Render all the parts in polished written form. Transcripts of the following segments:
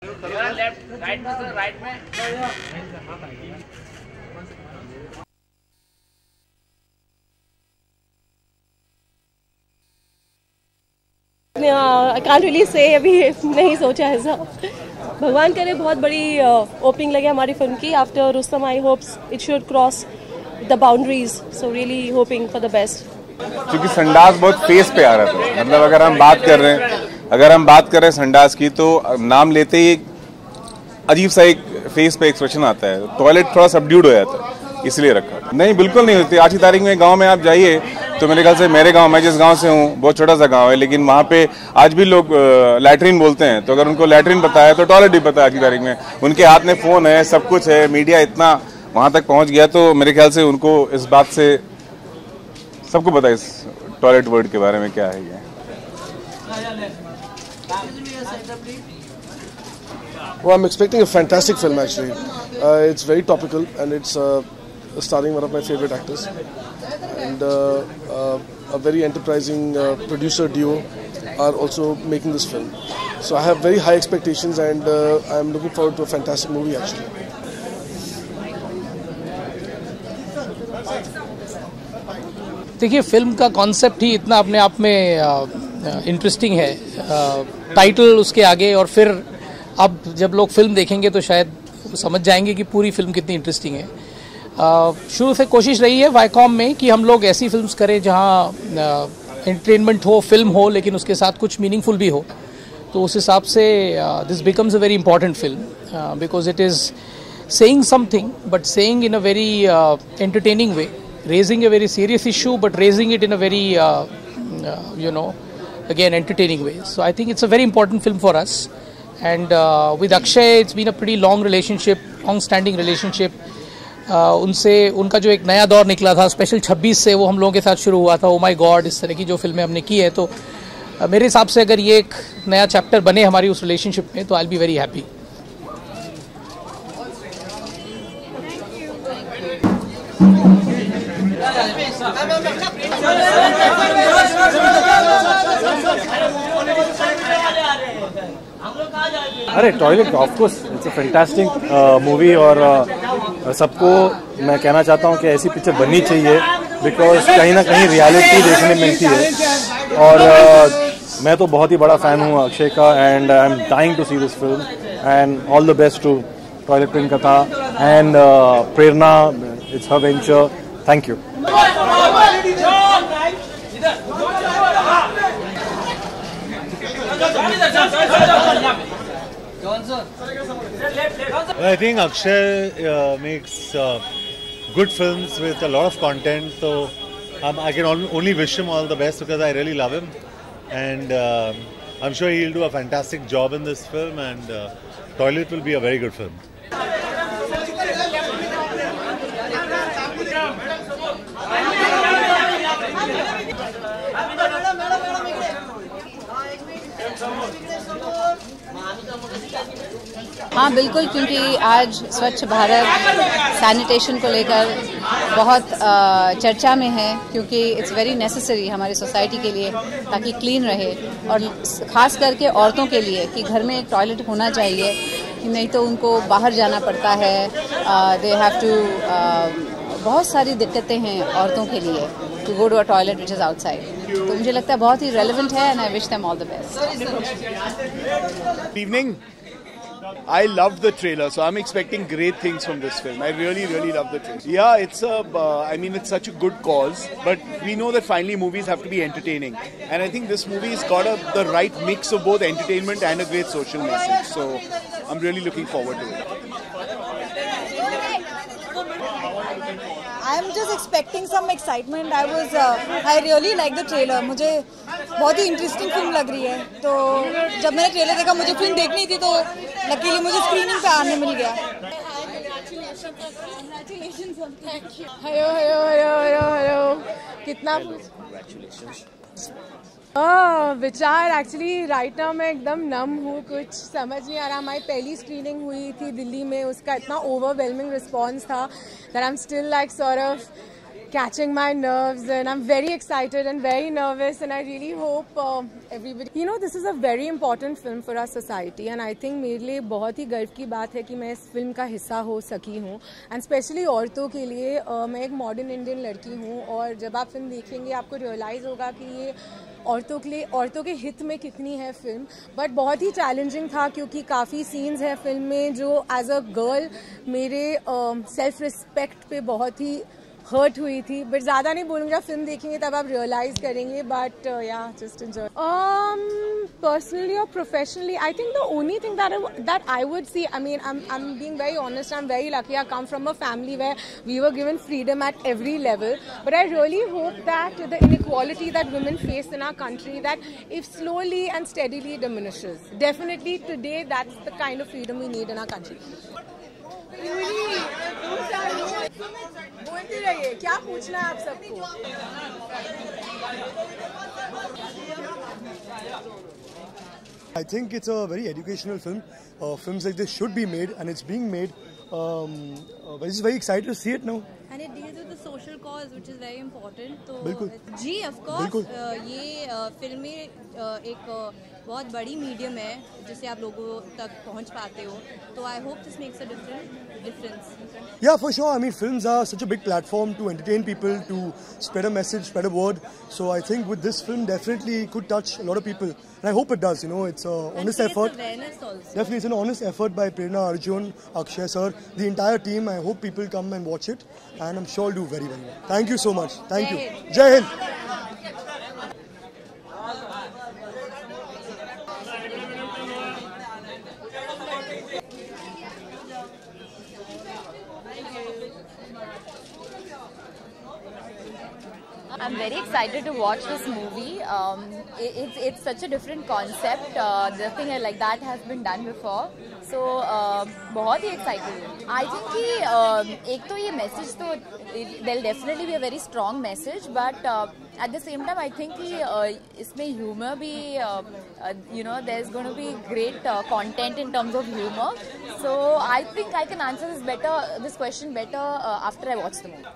Left right में right में I can't really say, अभी नहीं सोचा ऐसा। भगवान करे बहुत बड़ी ओपनिंग लगे हमारी फिल्म की। After Rustam I hopes it should cross the boundaries, so really hoping for the best. क्योंकि संडास बहुत फेस पे आ रहा था, मतलब अगर हम बात कर रहे हैं संडास की, तो नाम लेते ही अजीब सा एक फेस पे एक्सप्रेशन आता है। टॉयलेट थोड़ा सबड्यूड हो जाता है, इसलिए रखा। नहीं, बिल्कुल नहीं होती। आज की तारीख में गांव में आप जाइए तो मेरे ख्याल से मेरे गांव, मैं जिस गांव से हूँ बहुत छोटा सा गांव है, लेकिन वहाँ पे आज भी लोग लैट्रिन बोलते हैं। तो अगर उनको लैट्रिन पता है तो टॉयलेट भी पता है। आज की तारीख में उनके हाथ में फोन है, सब कुछ है, मीडिया इतना वहां तक पहुंच गया, तो मेरे ख्याल से उनको इस बात से सबको पता है इस टॉयलेट वर्ड के बारे में क्या है ये। Well, I'm expecting a fantastic film actually. It's very topical and it's starring one of my favorite actors, and a very enterprising producer duo are also making this film. So I have very high expectations and I'm looking forward to a fantastic movie actually. देखिए, film का concept ही इतना अपने आप में interesting है, title उसके आगे, और फिर अब जब लोग फिल्म देखेंगे तो शायद समझ जाएंगे कि पूरी फिल्म कितनी इंटरेस्टिंग है। शुरू से कोशिश रही है वाईकॉम में कि हम लोग ऐसी फिल्म्स करें जहां एंटरटेनमेंट हो, फिल्म हो, लेकिन उसके साथ कुछ मीनिंगफुल भी हो। तो उस हिसाब से this becomes a very important film because it is saying something but saying in a very entertaining way, raising a very serious issue but raising it in a very again entertaining way. So I think it's a very important film for us, and with Akshay it's been a pretty long relationship, long standing relationship. उनसे उनका जो एक नया दौर निकला था special 26 से, वो हम लोगों के साथ शुरू हुआ था। ओ माय गॉड, इस तरह की जो फिल्में हमने की है, तो मेरे हिसाब से अगर ये एक नया चैप्टर बने हमारी उस रिलेशनशिप में, तो I will be very happy. अरे toilet of course it's a fantastic movie, और सबको मैं कहना चाहता हूँ कि ऐसी पिक्चर बननी चाहिए, बिकॉज कहीं ना कहीं रियलिटी देखने मिलती है। और मैं तो बहुत ही बड़ा फैन हूँ अक्षय का, and I am dying to see this film, and all the best to toilet Prem Katha and Prerna, it's her venture. Thank you. I think Akshay makes good films with a lot of content, so I can only wish him all the best because I really love him, and I'm sure he'll do a fantastic job in this film, and Toilet will be a very good film. हाँ बिल्कुल, क्योंकि आज स्वच्छ Bharat sanitation को लेकर बहुत चर्चा में है, क्योंकि इट्स वेरी नेसेसरी हमारी सोसाइटी के लिए, ताकि क्लीन रहे, और ख़ास करके औरतों के लिए कि घर में एक टॉयलेट होना चाहिए, कि नहीं तो उनको बाहर जाना पड़ता है। दे हैव टू, बहुत सारी दिक्कतें हैं औरतों के लिए to go to a toilet which is outside. तो मुझे लगता है बहुत ही रेलेवेंट है, and I wish them all the best. Evening. I loved the trailer, so I'm expecting great things from this film. I really, really love the trailer. Yeah, it's such a good cause, but we know that finally movies have to be entertaining, and I think this movie has got the right mix of both entertainment and a great social message. So I'm really looking forward to it. I'm just expecting some excitement. I really like the trailer. मुझे बहुत ही interesting film लग रही है, तो जब मैंने trailer देखा, मुझे फिल्म देखनी थी, तो लकीली मुझे स्क्रीनिंग पे आने मिल गया। हेलो कितना विचार, एक्चुअली राइट नाउ मैं एकदम नम हूँ, कुछ समझ नहीं आ रहा। हमारी पहली स्क्रीनिंग हुई थी दिल्ली में, उसका इतना ओवरवेलमिंग रिस्पॉन्स था that I'm still like sort of catching my nerves, and I'm very excited and very nervous, and I really hope everybody, you know, this is a very important film for our society, and I think मेरे लिए बहुत ही गर्व की बात है कि मैं इस फिल्म का हिस्सा हो सकी हूँ, and especially औरतों के लिए। मैं एक मॉडर्न इंडियन लड़की हूँ, और जब आप फिल्म देखेंगे आपको रियलाइज़ होगा कि ये औरतों के लिए, औरतों के हित में कितनी है फिल्म। बट बहुत ही चैलेंजिंग था, क्योंकि काफ़ी सीन्स हैं फिल्म में जो एज अ गर्ल मेरे सेल्फ रिस्पेक्ट पे बहुत ही हर्ट हुई थी। बट ज़्यादा नहीं बोलूँगी, आप फिल्म देखेंगे तब आप रियलाइज़ करेंगे। बट या just enjoy. Personally or professionally, I think the only thing that I would see, I mean, I'm being very honest, I'm very lucky. I come from a family where we were given freedom at every level. But I really hope that the inequality that women face in our country, that if slowly and steadily diminishes. Definitely today, that's the kind of freedom we need in our country. बोलते रहिए, क्या पूछना है आप सबको? I think it's a very educational film. Films like this should be made, and it's being made. We're just very excited to see it now. And it deals with the social cause, which is very important. तो बिल्कुल जी, of course, ये फिल्में एक बहुत बड़ी medium है जिससे आप लोगों तक पहुंच पाते हो, तो I hope this makes a difference. Yeah, for sure. I mean, films are such a big platform to entertain people, to spread a message, spread a word. So I think with this film, definitely could touch a lot of people, and I hope it does. You know, it's an honest effort. Awareness also. Definitely, it's an honest effort by Prerna, Arjun, Akshay sir, the entire team. I hope people come and watch it, and I'm sure do very, very well. Thank you so much. Thank you. Jai Hind. I'm very excited to watch this movie. It's such a different concept. Nothing like that has been done before. So बहुत ही excited. I think कि एक तो ये message तो there'll definitely be a very strong message, but at the same time I think कि इसमें humor भी you know, there's going to be great content in terms of humor. So I think I can answer this question better after I watch the movie.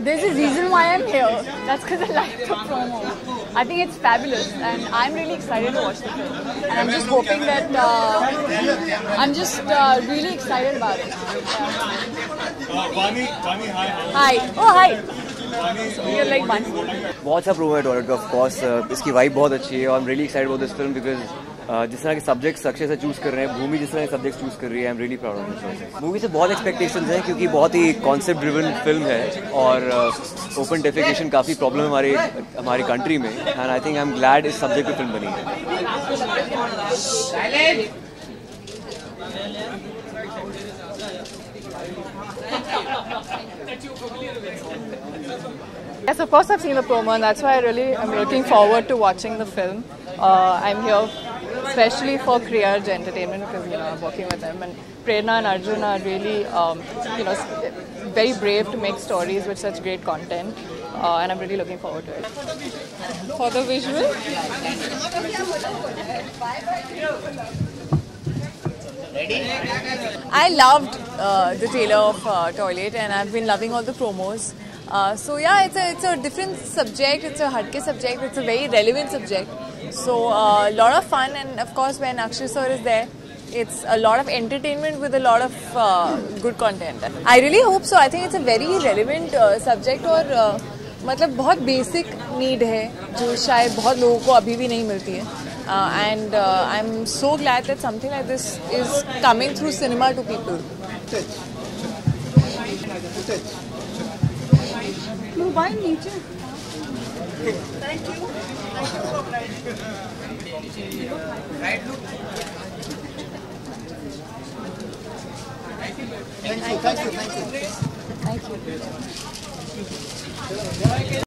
There's a reason why I'm here. That's because I like the promo. I think it's fabulous, and I'm really excited to watch the film. And I'm just hoping that I'm just really excited about it. Vani, hi. Hi. Oh, hi. So you're like Vani. बहुत अच्छा promo है toilet का, of course इसकी vibe बहुत अच्छी है, और I am really excited about this film because जिस तरह के सब्जेक्ट्स अक्षय से चूज कर रहे हैं, भूमि जिस तरह के सब्जेक्ट्स चूज कर रही है, I am really proud of this. Movie से बहुत एक्सपेक्टेशंस हैं क्योंकि बहुत ही कॉन्सेप्ट ड्रिवन फिल्म है, और ओपन डेफिकेशन काफ़ी प्रॉब्लम हमारी कंट्री में, and I think I am glad इस सब्जेक्ट पे फिल्म बनी है। Yes, of course I've seen the promo, and that's why I really am looking forward to watching the film. I'm here especially for Creage Entertainment because, you know, I'm working with them, and Prerna and Arjun are really, you know, very brave to make stories with such great content, and I'm really looking forward to it. For the visual? I loved the trailer of Toilet, and I've been loving all the promos. So yeah, it's a different subject, it's a hatke subject, it's a very relevant subject. So a lot of fun, and of course when Akshay sir is there, it's a lot of entertainment with a lot of good content. I really hope so. I think it's a very relevant subject, और मतलब बहुत basic need है जो शायद बहुत लोगों को अभी भी नहीं मिलती है. And I'm so glad that something like this is coming through cinema to people. Mobile नीचे Thank you.